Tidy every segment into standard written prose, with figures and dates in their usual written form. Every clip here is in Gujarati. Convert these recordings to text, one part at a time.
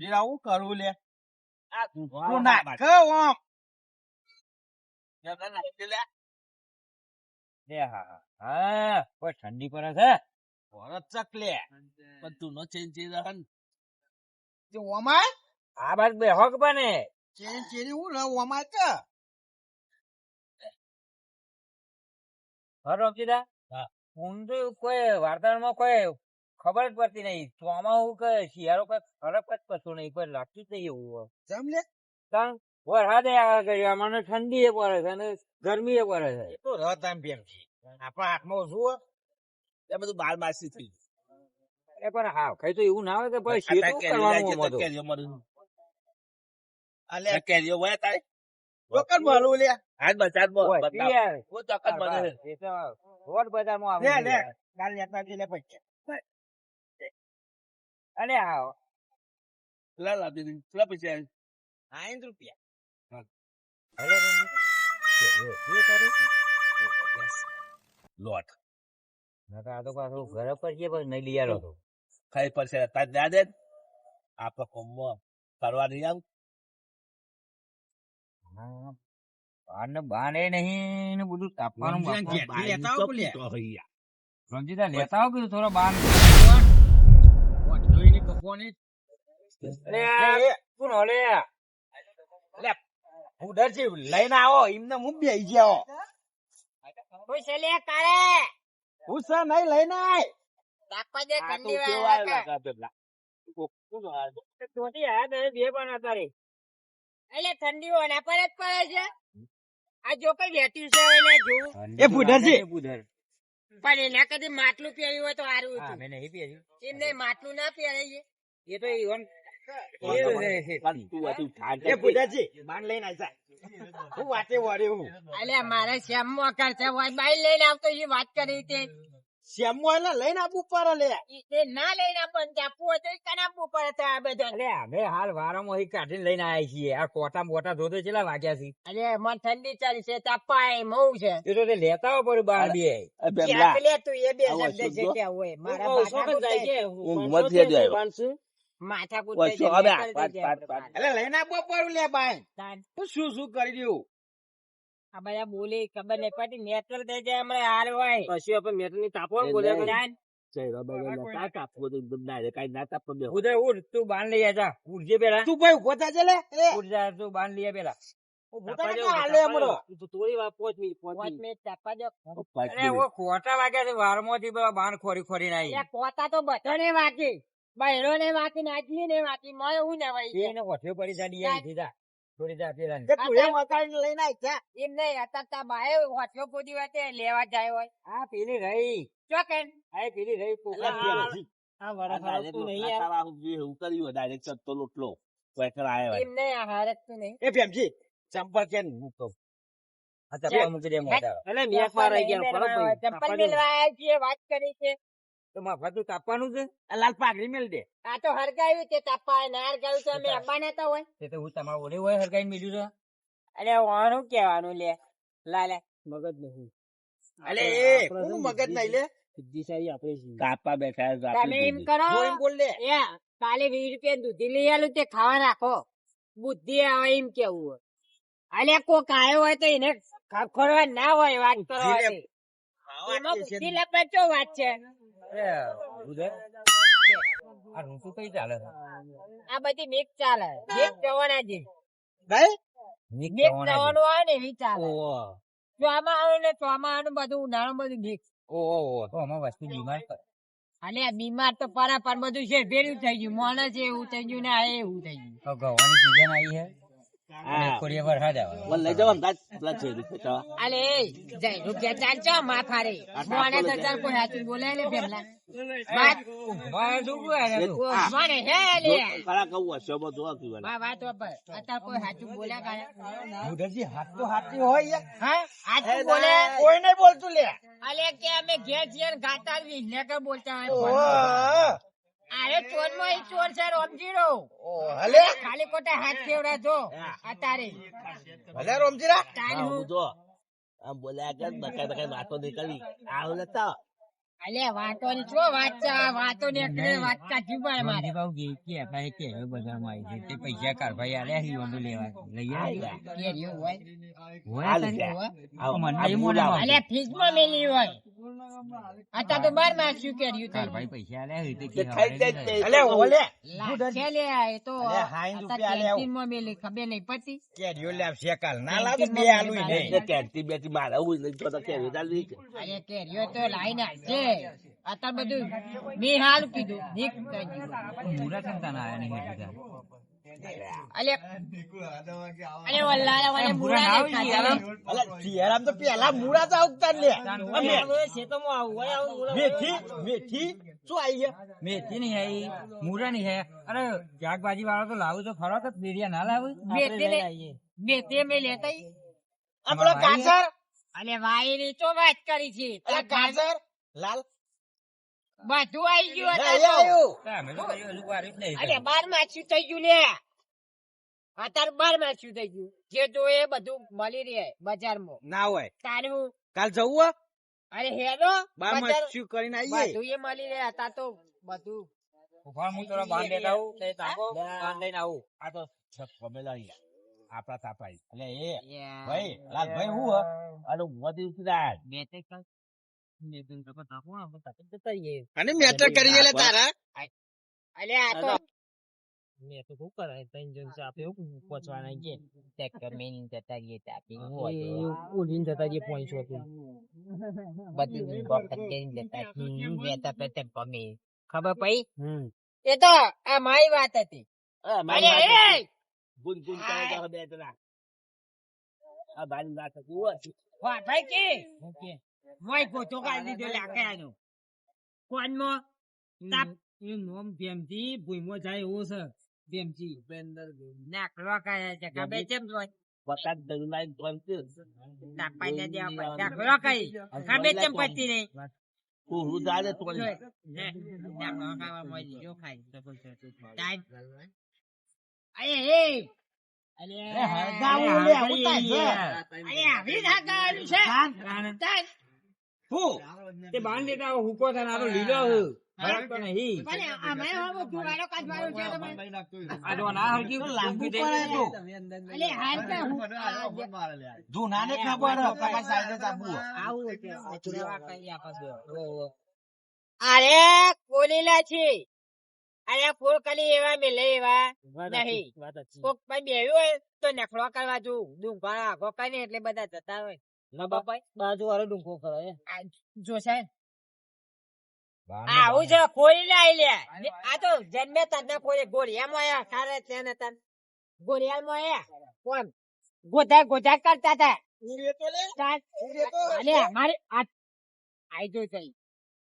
સમજી આવું કરું લે આ તું નાખ ઓમ હા કોઈ ઠંડી પડે છે ભરત ચકલે પણ તું નો ચેન્જ જે ઓમાય આ બાદ બે હોક બને ચેરી હું રે ઓમાય કે રમજીદા ઊંધું કોઈ વાર્તામાં કોઈ ખબર જ પડતી નહીં ચોમાસું કે શિયાળો કોઈ ફરક જ પડતો નહીં કોઈ લાગતું જ નહીં એવું જમ લે કારણ વરસાદે આગળ કર્યું મને ઠંડી એ પડે છે અને ગરમી એ પડે છે તો રત આમ બેમ છે આપણા હાથમાં જુઓ એ બધું બાર માસી થઈ એ પણ હા કઈ તો એવું ના હોય કે ભાઈ શેતું કરવાનું અમારું અલે કેરીઓ હોય તારે રોકડ મારું લે હાથ બચાત ઓય, યાર. હું ચોક્કસ મને એ તો રોડ બજારમાં લે આવી લે ગયું. કાલ લેતા લે પૈસા અને હા પેલા લાવી દીધી પેલા પૈસા 60 રૂપિયા ભલે રમજી. એ તારું? લોટ નકર આ તો પાછું ઘરે પર છે પણ નહીં લઈ આવ્યો તો ખાઈ પડશે તાર દે દે આપડે કોમમાં ફરવા નહીં આવું હા. બારને બાર એ નહીં ને બધું તાપવાનું રમજીને બાપા. ઘેર લેતા આવો લે રમજીદા લેતા આવો કીધું થોડો બાર ઓટ જોઈને કપોની અરે આ કોણ હલે લે ઉડરજી લઈને આવો એમને હું બેહી જાઓ કોઈ છે લે તારે હું છે નહીં લઈને આય તાપવા દે આ તો ઠંડી કેવું વાળા આવ્યું લાગે પેલા તોતી આ તને બે પણ તારી એટલે ઠંડી ઓના પર જ પડે છે આ જો કઈ વેટ્યું છે એને જોવું એ ફુડરજી. પણ એના કદી માટલું પહેર્યું હોય તો સારું હતું મેં નહીં પહેર્યું એમને માટલું ના પહેરાય એ તો ઈવન એ ફુડરજી બાન લઈને આવજા હું વાતે વળ્યો હું અલ્યા મારે શ્યામ મોકર છે હોય બાઈ લઈને આવતો એ વાત કરી તે શ્યામો એટલે લઈને આપવું પડે લે તે ના લઈને આપણ આપવું હોય તો કને આપવું પડે છે આ બધા અરે અમે હાલ વારામાં કાઢીને લઈને આવ્યા છીએ આ કોટા મોટા ધોધે કેટલા વાગ્યા છે અરે મને ઠંડી ચાલી છે તાપાય મઉ છે એ તો તે લેતા હો પડ્યું બાર બે લે તું એ બે શબ્દ છે કે હોય મારા માથા જાય છે માથા કૂટ એટલે લઈને આપવું પડ્યું લે બાઈ હું શું કરી દઉં આ બધા બોલે ખબર નહીં પડતી નેટવર્ક દે છે હમણાં હાર હોય પછી આપણે મેટર ની તાપો બોલે ઉદય ઉડ તું બાંધ લઈ જા ઉડજે પેલા તું ભાઈ ઉભો થાજે લે ઉડ જા તું બાંધ લઈ પેલા ઉભો થાજે હાલે હમણો થોડી વાર 5 મિનિટ તાપવા દો અરે ઓ ખોટા વાગ્યા છે વારમાંથી પેલા બાણ ખોરી ખોરી નાઈ કોતા તો બધાને વાગી બહેરો ને વાગી નાચી ને વાગી મોય હું ને ભાઈ એને ઓઠે પડી જાડી આવી દીધા થોડી જા પેલા કે તું એ વકાઈને લઈને આય જા એમ નહીં અત્યારે બાએ ઓઠો પોડી વાતે લેવા જાય હોય આ પેલી રહી ચોકેન આ પેલી રહી આ વડા તું નહીં યાર એવું કર્યું ડાયરેક્ટ ચત્તો લોટલો ટ્રેક્ટર આવ્યો એમ નહીં આ હારત તું નહીં એ ભેમજી ચંપલ કેન મૂકો આ ચપ્પલ મૂકી દે મોટા એટલે મેક માં રહી ગયા પરત ચપ્પલ મેલવા આવ્યા છીએ વાત કરી છે તો માફા તું તાપવાનું છે આ લાલ પાઘડી મેલ દે આ તો હરગાયું તે તાપા ના હરગાયું તો અમે અબ્બા નતા હોય તે તો હું તમારું ઓલે હોય હરગાઈને મેલ્યું છે અરે ઓનું કેવાનું લે લાલે મગજ નહીં અલે એ કોનું મગજ નહીં લે બુદ્ધિશાળી આપણે કાપા બેઠા તમે એમ કરો જોઈને બોલ લે એ કાલે 20 રૂપિયા દૂધી લઈ આલું તે ખાવા રાખો બુદ્ધિ આવે એમ કેવું અલે કોક આવ્યો હોય તો એને ખોરવા ના હોય વાત કરો એમાં બુદ્ધિ લપે ચો વાત છે આ ઋતુ કઈ ચાલે છે આ બધી મિક્સ ચાલે મિક્સ જવાના જે ભાઈ મિક્સ જવાનું આવે ને એવી ચાલે ચોમાસું ને ચોમાસું બધું ઉનાળું બધું મિક્સ તો આમાં વસ્તુ બીમાર અલે બીમાર તો પરા પર બધું છે ભેરું થઈ ગયું માણસ એવું થઈ ગયું ને આ એવું થઈ ગયું ગવાની સીઝન આવી છે કોરિયા પર હા જાવ લઈ જાવ અલે જય રૂપિયા ચાલજો માં ફારે મોને તો ચાલ કોઈ હાચું બોલે ને પેલા વાત મારે શું કહે મને હે લે ખરા કહું હશે બધું પીવાનું વાત પર અત્યારે કોઈ હાચું બોલ્યા કરે મુદરજી હાથ તો હાથી હોય યાર હા હાચું બોલે કોઈ નહીં બોલતું લે અલે કે અમે ઘેર છીએ ગાતા વિજ્ઞા કે બોલતા હોય ઓહ અરે ચોર માં ઈ ચોર છે રમજીરો હલે ખાલી કોટા હાથ કેવડા જો અતારે ભલે રોમજીરા કાલ હું તો આમ બોલ્યા કે બકાઈ વાતો નીકળી આવ લેતા અલ્યા વાતોની શું વાત છે આ વાતો ને એકને વાત કાઢી પડે મારે પૈસા કાઢભાઈ આલ્યા હી વંડુ લેવા લઈ આવ્યા કેરીઓ હોય હાલ છે. અલ્યા ફ્રીજમાં મેલી હોય અત્યારે તો બાર માસ્યું કેરીયું થઈ કાઢભાઈ પૈસા આલ્યા હી તે ખાઈ જાય તે. અલ્યા ઓલે લાગે લે એ તો અલ્યા, 60 રૂપિયા આલ્યા. કેન્ટીનમાં મેલી ખબર નહીં પતી કેરીઓ લાવશે કાલ ના લાવે બે આલુ તે નહીં કેરતી બેટી મારે આવું નહીં તો તો કેરી ચાલી છે. અરે કેરીઓ તો લાઈને આવશે અત્યારે બધું મેં હારું કીધું નીક થઈ ગયું. મુરા સંતાન આયા નહીં હજુ અલે અલે વલ્લા વાલે મુરા ને ખાધા. અલ્યા શિયાળામાં તો પેલા મુરા જ આવતા લે મેથી મેથી શું આવી ગયા મેથી નહીં આવી મૂરા નહીં હે અરે શાકભાજી વાળો તો લાવું તો ખરો તો ફેરિયા ના લાવું બે મેં લેતા ઈ. આપણો ગાજર અલે વાયરી તો વાત કરી છે અલ્યા ગાજર લાલ બધું આવી ગયું ના, અત્યારે તો. આવ્યું અમે તો કઈ હજુ વાર્યું જ નહીં. અલે બાર માછું થઈ ગયું લે અત્યારે બાર માછું થઈ ગયું જે જોઈએ બધું મળી રહે બજારમાં ના હોય તારું કાલ જવું અરે હેરો બાર બજાર શું કરીને આવીએ બધું એ મળી રહે અત્યારે તો બધું ઉભા હું થોડા બાંધ લેતા આવું તે તાકો બાંધ લઈને આવું આ તો છપ ગમેલા અહીંયા. આપણા તાપાઈ. એટલે એ ભાઈ લાલભાઈ હું હ? અને મોદી ઉતરાય. અને મેટર કરી લે તારા અલે આ તો મેં તો શું કરાય ત્રણ જણ છે આપણે એવું પહોંચવાના છે ટ્રેક્ટર મેં જતા રહીએ તાપી ઉડીને જતા જઈએ પોઈન્ટ હતું બધું વખત કરીને જતા વેતા પેતે ગમે ખબર પડી હમ એ તો આ મારી વાત હતી આ મારી અરે વાત એ ગુન ગુન કરે તો બે જણા. આ ભાઈ વાત કુવા. વાહ ભાઈ કે મોય પોતો કાઢી દીધો લાકડાનો કોનમાં તાપ એ નોમ ભેમથી ભૂઈમાં જાય એવો છે ભેમથી નાખલો કાઢે છે ખબર છે પતાક દરુનાઈ બનતે. તાપાઈ ને દેવા પડે નાખલો કઈ ખબર છે પતી નહીં હું હું જાને તો નાખલો ખાવા મોય જો ખાઈ ટાઈમ અરે એ અલે હળગાવું લે, ઉતાર છે. અરે આવી નાખવાનું છે ટાઈમ હું તે બાંધ લેતા આવો હુકો થાય આરો લીલો બરાબર તો નહીં પણ આમાં હવે જુવાળો કાઢવાનો છે તમે આ જો ના હરકી લાંબુ પડે તો અલે હાલ કે હું જૂનાને ખબર હ કકા સાઈડે જાબુ હ. આવું છે ચુરવા કઈ આપસ અરે કોલીલા છે અરે ફૂલ કલી એવા મેલે એવા નહીં કોક ભાઈ બેવ્યું હોય તો નખડો કરવા જો ડુંગળા આગો કઈ ને એટલે બધા જતા હોય ના બાપા બાજુ વાળો ડુંકો કરે આ જો સાહેબ આવું છે કોલી લાઈ લે આ તો જન્મે તને કોઈ ગોળિયામાં આયા ખારે તેને તન ગોળિયામાં આયા કોણ ગોધા ગોધા કરતા હતા અલે અમારે આ આઈ જો થઈ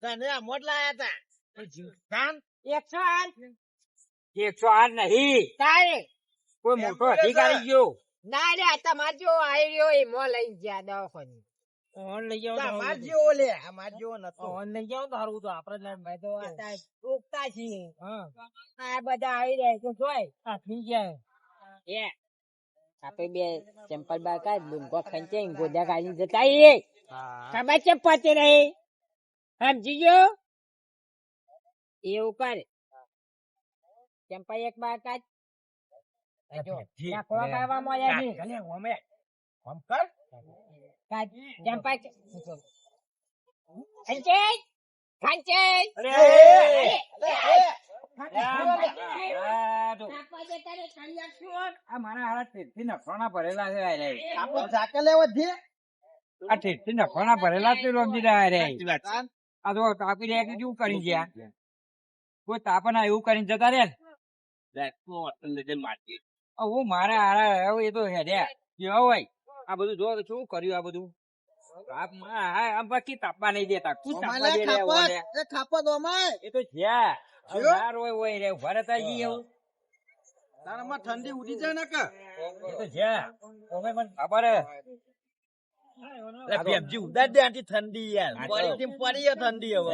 તને આ મોટ લાયા તા કાન 108 108 નહીં તારે કોઈ મોટો અધિકારી ગયો ના રે તમાર જો આઈ રહ્યો એ મો લઈ ગયા દવાખાને ઓન લઈ જાવ અમાર જેવો લે અમાર જેવો નતો ઓન લઈ જાવ તો હારું તો આપણે ભાઈ તો ઉગતા છીએ હા આ બધા આવી રહ્યા છે જોઈ આ થઈ ગયા એ આપણે બે ચંપલ બાર કાઢ ડુંગો ખંચે ગોદા કાઢી જતા એ ખબર છે પતે રહી સમજી ગયો એવું કરે ચંપલ એક બાર કાઢ જો નાખવા કાઢવામાં આવ્યા છે કલે ઓમે આમ કર કાઢ ચંપલ ખંચે ખંચે અરે આ મારા હારા ઠેઠથી નફાણા ભરેલા છે રે આપો જાકે લેવો છે આ ઠેઠથી નફાણા ભરેલા છે રમજી રહ્યા રે સાચી વાત છે. આ તો તાપી રહ્યા કે કેવું કરી ગયા કોઈ તાપના એવું કરીને જતા રે રાખો હોટલ લઈ જઈને મારજે. હું મારે હારા હવે એ તો હેડ્યા કેવા હોય આ બધું જો તો શું કર્યું આ બધું આમ બાકી તાપવા નહીં દેતા શું તાપવા દે રે ઓને? એ ખાપત ઓમાય એ તો જ્યાં બાર હોય રે ઉભા રહેતા જઈએ એવું તારામાં ઠંડી ઉડી જાય ને કે એ તો જ્યાં ઓમે મને ખબર હે પેપજી ઉડાડ દે આંટી ઠંડી યાર પડી થી પડી હે ઠંડી હવે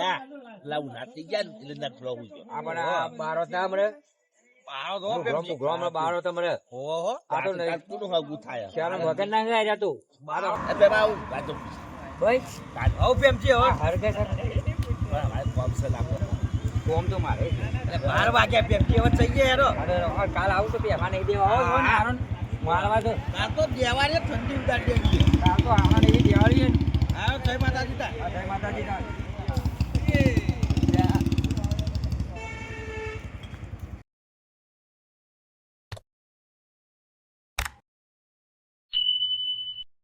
લાવું નાખી ગયા ને એટલે નખરો હું છું. આ મને આ બારો ના મરે પાડો દો ગ્રામ ગ્રામ બારો તો મરે ઓહો આ તો નહીં કાચું હાગું થાય. ચાલો વગર ના જાય જા તું બારો એટલે આવું કાચું. ભાઈ આવ પેમજી હવે હરકે સર કોમ છે લાગો કોમ તો મારે છે. 12 વાગ્યા પેપટી હવે થઈ ગયા હેરો અરે હવે કાલ આવું તો પહેવા નહીં દેવા આવો ને હારો ને. મારવા તો આ તો દેવાને ઠંડી ઉડાડી દેવી કાલ તો આવવાને એવી દિવાળી છે ને. હા જય માતાજી તા જય માતાજી.